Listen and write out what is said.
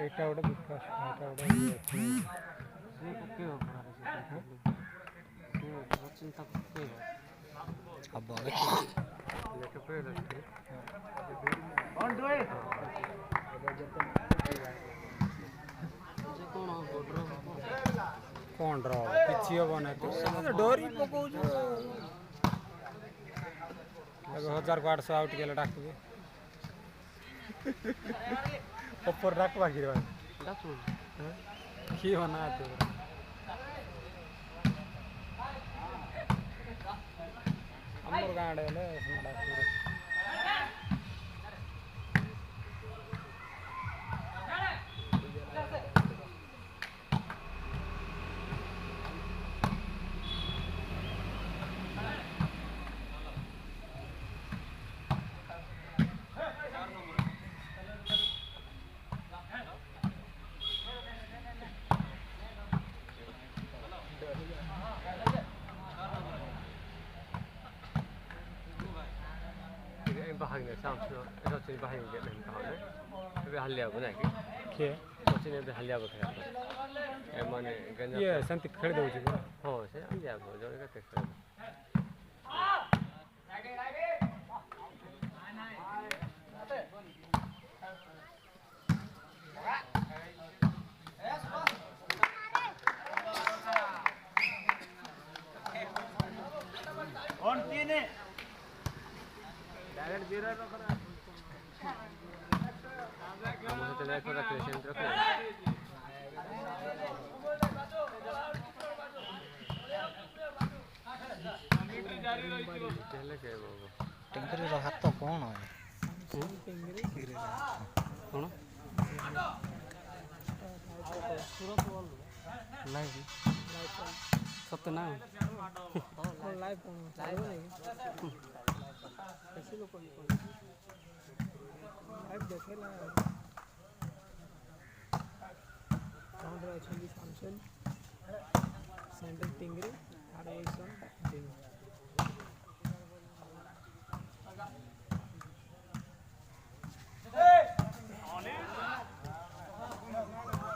ଏଇଟା ଗୋଟେ ବିକାଶ ଏଇଟା ଗୋଟେ ସେ ପକେଇବ ସେ ଚିନ୍ତା ପକେଇବ ହବ ଦେଖ ଯେ କ'ଣ ଗୋଡ଼ର କ'ଣ ହବ କିଛି ହବ ନା ତୁ ଡରି ପକଉଛୁ ଏବେ 1800 ଆଉ ଟିକେ ହେଲେ ଡାକିବେ ଅପର ଡାକ ବାକି ଡାକୁନ କିଏ ବନା ଆମର ଗାଁ ଆଡ଼େ ହେଲେ ଡାକିବେ bahagna samsho rochin bahagna get men tahone be halia bana ki କିଏ rochin be halia bakha e mane ganja ଇଏ ସେମିତି ଖେଳି ଦେଉଛି ପୁରା ho se halia bo jone ka tekha on tiene direct दे रहा है हम उसे चले को रख ले सेंटर रख ले के बाबू टेंगरी ର ହାତ କ'ଣ कौन सूरत बोल लाइव सत्य ना लाइव कौन लाइव नहीं कैसे लोग कोई लाइव देखेला काउंटर अच्छी सैमसंग सेंटर टिंगरी आर एसन